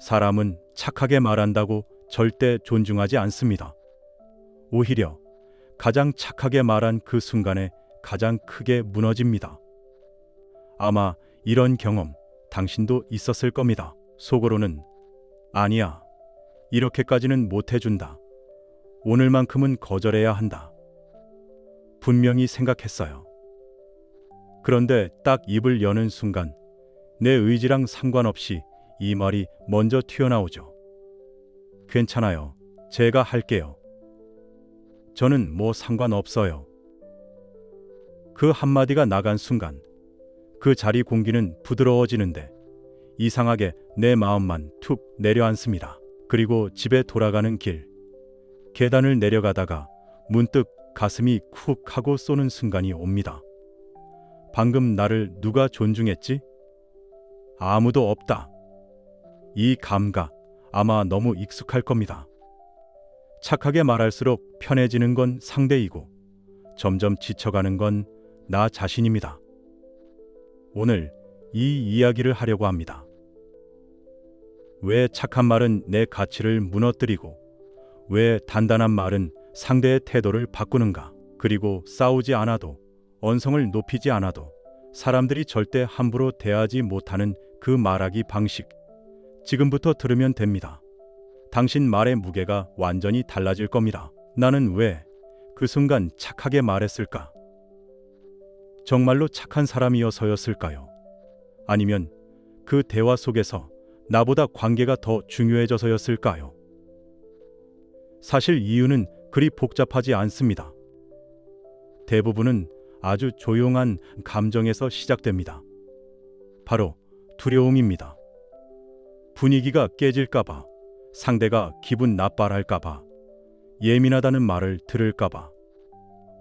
사람은 착하게 말한다고 절대 존중하지 않습니다. 오히려 가장 착하게 말한 그 순간에 가장 크게 무너집니다. 아마 이런 경험 당신도 있었을 겁니다. 속으로는 아니야, 이렇게까지는 못 해준다. 오늘만큼은 거절해야 한다. 분명히 생각했어요. 그런데 딱 입을 여는 순간 내 의지랑 상관없이 이 말이 먼저 튀어나오죠. 괜찮아요. 제가 할게요. 저는 뭐 상관없어요. 그 한마디가 나간 순간 그 자리 공기는 부드러워지는데 이상하게 내 마음만 툭 내려앉습니다. 그리고 집에 돌아가는 길, 계단을 내려가다가 문득 가슴이 쿡 하고 쏘는 순간이 옵니다. 방금 나를 누가 존중했지? 아무도 없다. 이 감각 아마 너무 익숙할 겁니다. 착하게 말할수록 편해지는 건 상대이고 점점 지쳐가는 건 나 자신입니다. 오늘 이 이야기를 하려고 합니다. 왜 착한 말은 내 가치를 무너뜨리고 왜 단단한 말은 상대의 태도를 바꾸는가? 그리고 싸우지 않아도, 언성을 높이지 않아도 사람들이 절대 함부로 대하지 못하는 그 말하기 방식. 지금부터 들으면 됩니다. 당신 말의 무게가 완전히 달라질 겁니다. 나는 왜 그 순간 착하게 말했을까? 정말로 착한 사람이어서였을까요? 아니면 그 대화 속에서 나보다 관계가 더 중요해져서였을까요? 사실 이유는 그리 복잡하지 않습니다. 대부분은 아주 조용한 감정에서 시작됩니다. 바로 두려움입니다. 분위기가 깨질까봐, 상대가 기분 나빠할까봐, 예민하다는 말을 들을까봐,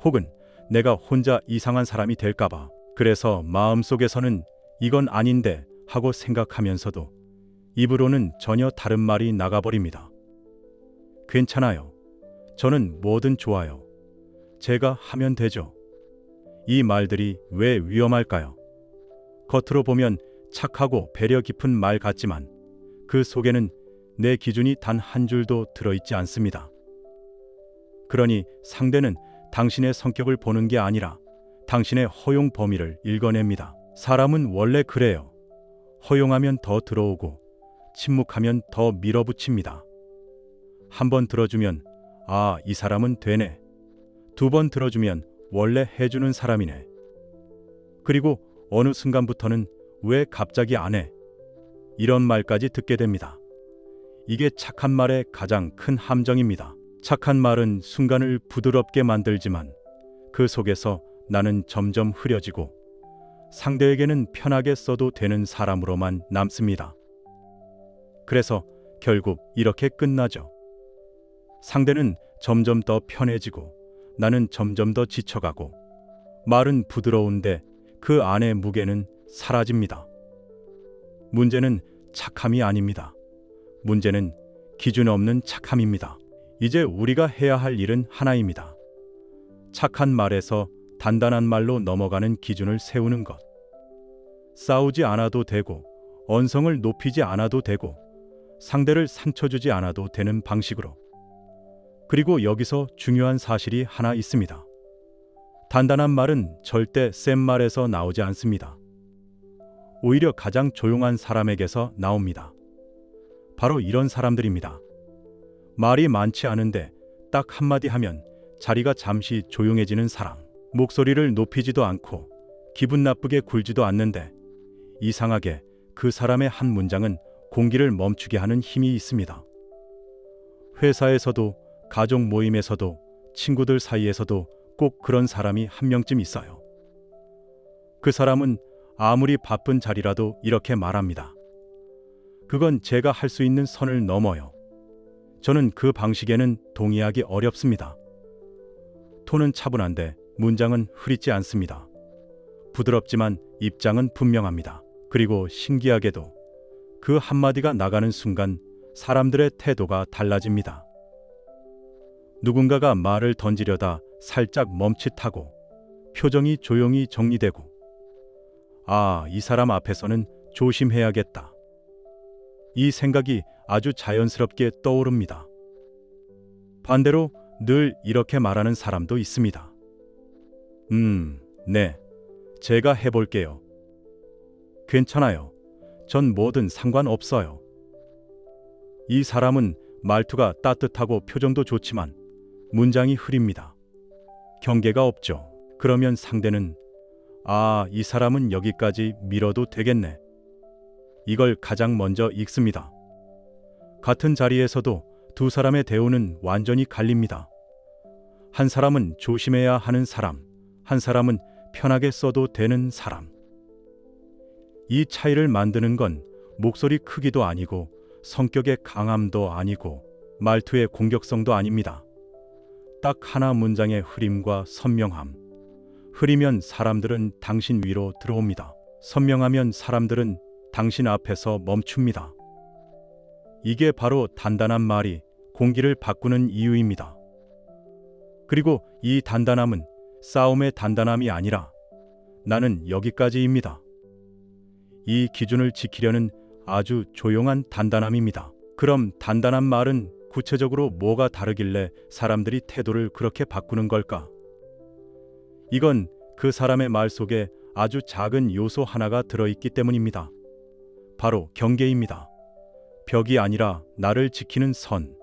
혹은 내가 혼자 이상한 사람이 될까봐. 그래서 마음속에서는 이건 아닌데 하고 생각하면서도 입으로는 전혀 다른 말이 나가버립니다. 괜찮아요. 저는 뭐든 좋아요. 제가 하면 되죠. 이 말들이 왜 위험할까요? 겉으로 보면 착하고 배려 깊은 말 같지만 그 속에는 내 기준이 단 한 줄도 들어있지 않습니다. 그러니 상대는 당신의 성격을 보는 게 아니라 당신의 허용 범위를 읽어냅니다. 사람은 원래 그래요. 허용하면 더 들어오고 침묵하면 더 밀어붙입니다. 한 번 들어주면 아, 이 사람은 되네. 두 번 들어주면 원래 해주는 사람이네. 그리고 어느 순간부터는 왜 갑자기 안 해? 이런 말까지 듣게 됩니다. 이게 착한 말의 가장 큰 함정입니다. 착한 말은 순간을 부드럽게 만들지만 그 속에서 나는 점점 흐려지고 상대에게는 편하게 써도 되는 사람으로만 남습니다. 그래서 결국 이렇게 끝나죠. 상대는 점점 더 편해지고 나는 점점 더 지쳐가고 말은 부드러운데 그 안의 무게는 사라집니다. 문제는 착함이 아닙니다. 문제는 기준 없는 착함입니다. 이제 우리가 해야 할 일은 하나입니다. 착한 말에서 단단한 말로 넘어가는 기준을 세우는 것. 싸우지 않아도 되고 언성을 높이지 않아도 되고 상대를 상처 주지 않아도 되는 방식으로. 그리고 여기서 중요한 사실이 하나 있습니다. 단단한 말은 절대 센 말에서 나오지 않습니다. 오히려 가장 조용한 사람에게서 나옵니다. 바로 이런 사람들입니다. 말이 많지 않은데 딱 한마디 하면 자리가 잠시 조용해지는 사람. 목소리를 높이지도 않고 기분 나쁘게 굴지도 않는데 이상하게 그 사람의 한 문장은 공기를 멈추게 하는 힘이 있습니다. 회사에서도 가족 모임에서도 친구들 사이에서도 꼭 그런 사람이 한 명쯤 있어요. 그 사람은 아무리 바쁜 자리라도 이렇게 말합니다. 그건 제가 할 수 있는 선을 넘어요. 저는 그 방식에는 동의하기 어렵습니다. 톤은 차분한데 문장은 흐릿지 않습니다. 부드럽지만 입장은 분명합니다. 그리고 신기하게도 그 한마디가 나가는 순간 사람들의 태도가 달라집니다. 누군가가 말을 던지려다 살짝 멈칫하고 표정이 조용히 정리되고 아, 이 사람 앞에서는 조심해야겠다. 이 생각이 아주 자연스럽게 떠오릅니다. 반대로 늘 이렇게 말하는 사람도 있습니다. 네. 제가 해볼게요. 괜찮아요. 전 뭐든 상관없어요. 이 사람은 말투가 따뜻하고 표정도 좋지만 문장이 흐립니다. 경계가 없죠. 그러면 상대는 이 사람은 여기까지 밀어도 되겠네. 이걸 가장 먼저 읽습니다. 같은 자리에서도 두 사람의 대우는 완전히 갈립니다. 한 사람은 조심해야 하는 사람, 한 사람은 편하게 써도 되는 사람. 이 차이를 만드는 건 목소리 크기도 아니고 성격의 강함도 아니고 말투의 공격성도 아닙니다. 딱 하나 문장의 흐림과 선명함. 흐리면 사람들은 당신 위로 들어옵니다. 선명하면 사람들은 당신 앞에서 멈춥니다. 이게 바로 단단한 말이 공기를 바꾸는 이유입니다. 그리고 이 단단함은 싸움의 단단함이 아니라 나는 여기까지입니다. 이 기준을 지키려는 아주 조용한 단단함입니다. 그럼 단단한 말은 구체적으로 뭐가 다르길래 사람들이 태도를 그렇게 바꾸는 걸까? 이건 그 사람의 말 속에 아주 작은 요소 하나가 들어있기 때문입니다. 바로 경계입니다. 벽이 아니라 나를 지키는 선,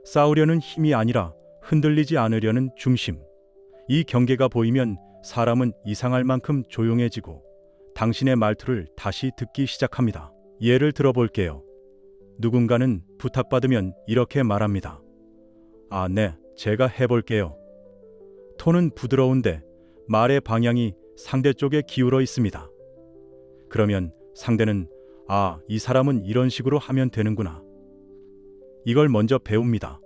싸우려는 힘이 아니라 흔들리지 않으려는 중심. 이 경계가 보이면 사람은 이상할 만큼 조용해지고 당신의 말투를 다시 듣기 시작합니다. 예를 들어볼게요. 누군가는 부탁받으면 이렇게 말합니다. 네, 제가 해볼게요. 톤은 부드러운데 말의 방향이 상대 쪽에 기울어 있습니다. 그러면 상대는 이 사람은 이런 식으로 하면 되는구나. 이걸 먼저 배웁니다.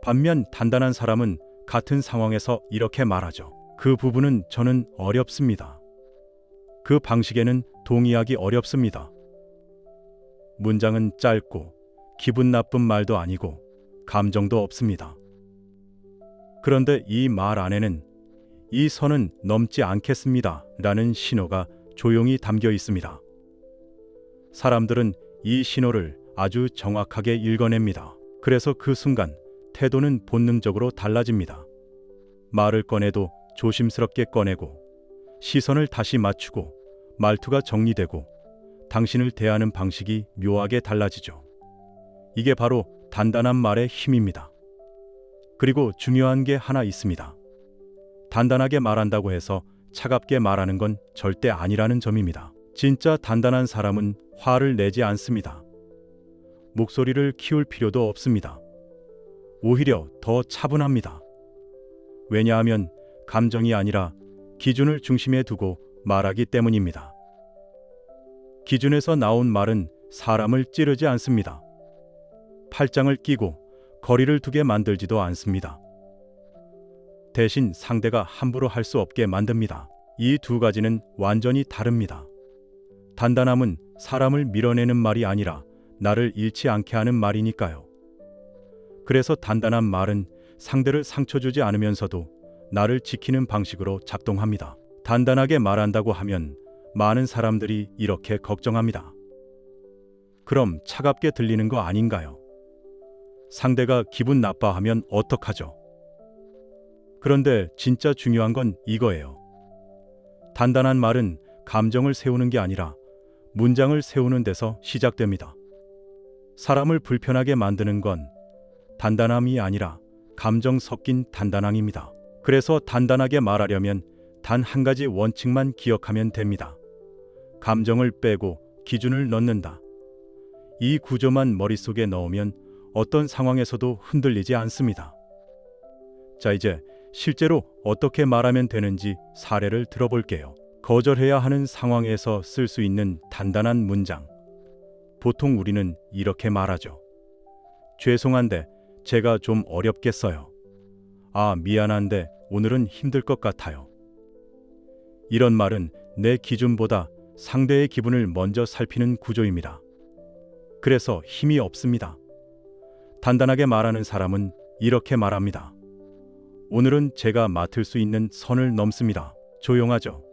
반면 단단한 사람은 같은 상황에서 이렇게 말하죠. 그 부분은 저는 어렵습니다. 그 방식에는 동의하기 어렵습니다. 문장은 짧고 기분 나쁜 말도 아니고 감정도 없습니다. 그런데 이 말 안에는 이 선은 넘지 않겠습니다 라는 신호가 조용히 담겨 있습니다. 사람들은 이 신호를 아주 정확하게 읽어냅니다. 그래서 그 순간 태도는 본능적으로 달라집니다. 말을 꺼내도 조심스럽게 꺼내고 시선을 다시 맞추고 말투가 정리되고 당신을 대하는 방식이 묘하게 달라지죠. 이게 바로 단단한 말의 힘입니다. 그리고 중요한 게 하나 있습니다. 단단하게 말한다고 해서 차갑게 말하는 건 절대 아니라는 점입니다. 진짜 단단한 사람은 화를 내지 않습니다. 목소리를 키울 필요도 없습니다. 오히려 더 차분합니다. 왜냐하면 감정이 아니라 기준을 중심에 두고 말하기 때문입니다. 기준에서 나온 말은 사람을 찌르지 않습니다. 팔짱을 끼고 거리를 두게 만들지도 않습니다. 대신 상대가 함부로 할 수 없게 만듭니다. 이 두 가지는 완전히 다릅니다. 단단함은 사람을 밀어내는 말이 아니라 나를 잃지 않게 하는 말이니까요. 그래서 단단한 말은 상대를 상처 주지 않으면서도 나를 지키는 방식으로 작동합니다. 단단하게 말한다고 하면 많은 사람들이 이렇게 걱정합니다. 그럼 차갑게 들리는 거 아닌가요? 상대가 기분 나빠하면 어떡하죠? 그런데 진짜 중요한 건 이거예요. 단단한 말은 감정을 세우는 게 아니라 문장을 세우는 데서 시작됩니다. 사람을 불편하게 만드는 건 단단함이 아니라 감정 섞인 단단함입니다. 그래서 단단하게 말하려면 단 한 가지 원칙만 기억하면 됩니다. 감정을 빼고 기준을 넣는다. 이 구조만 머릿속에 넣으면 어떤 상황에서도 흔들리지 않습니다. 자, 이제 실제로 어떻게 말하면 되는지 사례를 들어볼게요. 거절해야 하는 상황에서 쓸 수 있는 단단한 문장. 보통 우리는 이렇게 말하죠. 죄송한데 제가 좀 어렵겠어요. 미안한데 오늘은 힘들 것 같아요. 이런 말은 내 기준보다 상대의 기분을 먼저 살피는 구조입니다. 그래서 힘이 없습니다. 단단하게 말하는 사람은 이렇게 말합니다. 오늘은 제가 맡을 수 있는 선을 넘습니다. 조용하죠.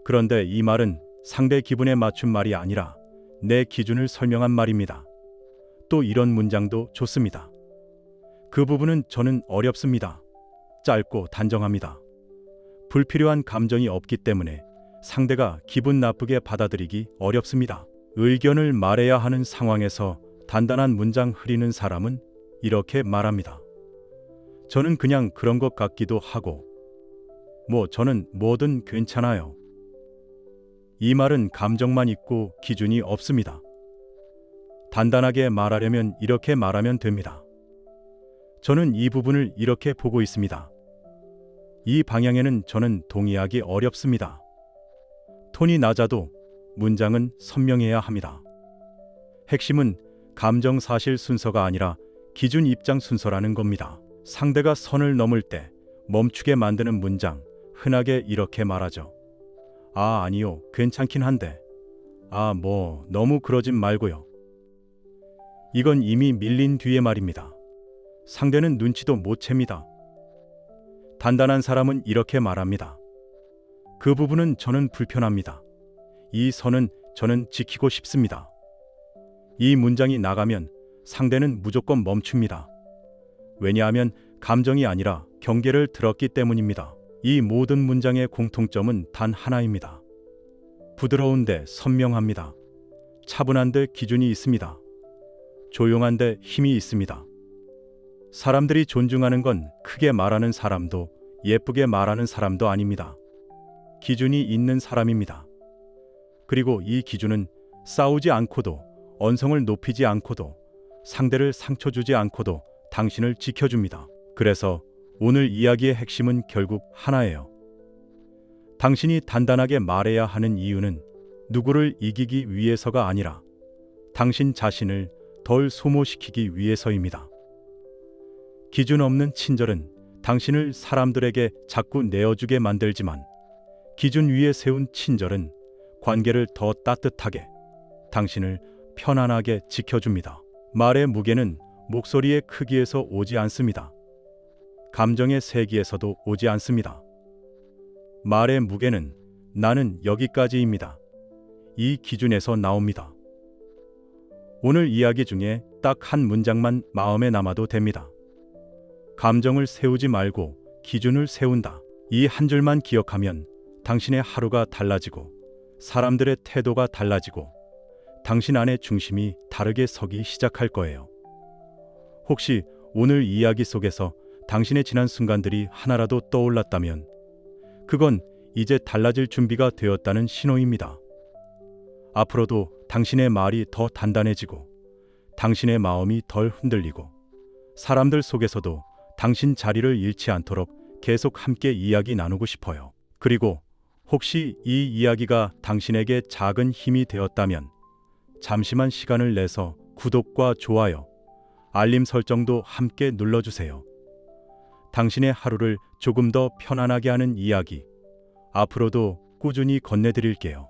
그런데 이 말은 상대 기분에 맞춘 말이 아니라 내 기준을 설명한 말입니다. 또 이런 문장도 좋습니다. 그 부분은 저는 어렵습니다. 짧고 단정합니다. 불필요한 감정이 없기 때문에 상대가 기분 나쁘게 받아들이기 어렵습니다. 의견을 말해야 하는 상황에서 단단한 문장 흐리는 사람은 이렇게 말합니다. 저는 그냥 그런 것 같기도 하고, 저는 뭐든 괜찮아요. 이 말은 감정만 있고 기준이 없습니다. 단단하게 말하려면 이렇게 말하면 됩니다. 저는 이 부분을 이렇게 보고 있습니다. 이 방향에는 저는 동의하기 어렵습니다. 톤이 낮아도 문장은 선명해야 합니다. 핵심은 감정 사실 순서가 아니라 기준 입장 순서라는 겁니다. 상대가 선을 넘을 때 멈추게 만드는 문장, 흔하게 이렇게 말하죠. 아니요, 괜찮긴 한데. 너무 그러진 말고요. 이건 이미 밀린 뒤의 말입니다. 상대는 눈치도 못 챕니다. 단단한 사람은 이렇게 말합니다. 그 부분은 저는 불편합니다. 이 선은 저는 지키고 싶습니다. 이 문장이 나가면 상대는 무조건 멈춥니다. 왜냐하면 감정이 아니라 경계를 들었기 때문입니다. 이 모든 문장의 공통점은 단 하나입니다. 부드러운데 선명합니다. 차분한데 기준이 있습니다. 조용한데 힘이 있습니다. 사람들이 존중하는 건 크게 말하는 사람도 예쁘게 말하는 사람도 아닙니다. 기준이 있는 사람입니다. 그리고 이 기준은 싸우지 않고도, 언성을 높이지 않고도, 상대를 상처 주지 않고도 당신을 지켜줍니다. 그래서 오늘 이야기의 핵심은 결국 하나예요. 당신이 단단하게 말해야 하는 이유는 누구를 이기기 위해서가 아니라 당신 자신을 덜 소모시키기 위해서입니다. 기준 없는 친절은 당신을 사람들에게 자꾸 내어주게 만들지만, 기준 위에 세운 친절은 관계를 더 따뜻하게, 당신을 편안하게 지켜줍니다. 말의 무게는 목소리의 크기에서 오지 않습니다. 감정의 세기에서도 오지 않습니다. 말의 무게는 나는 여기까지입니다. 이 기준에서 나옵니다. 오늘 이야기 중에 딱 한 문장만 마음에 남아도 됩니다. 감정을 세우지 말고 기준을 세운다. 이 한 줄만 기억하면 당신의 하루가 달라지고, 사람들의 태도가 달라지고, 당신 안의 중심이 다르게 서기 시작할 거예요. 혹시 오늘 이야기 속에서 당신의 지난 순간들이 하나라도 떠올랐다면 그건 이제 달라질 준비가 되었다는 신호입니다. 앞으로도 당신의 말이 더 단단해지고, 당신의 마음이 덜 흔들리고, 사람들 속에서도 당신 자리를 잃지 않도록 계속 함께 이야기 나누고 싶어요. 그리고 혹시 이 이야기가 당신에게 작은 힘이 되었다면 잠시만 시간을 내서 구독과 좋아요, 알림 설정도 함께 눌러주세요. 당신의 하루를 조금 더 편안하게 하는 이야기, 앞으로도 꾸준히 건네드릴게요.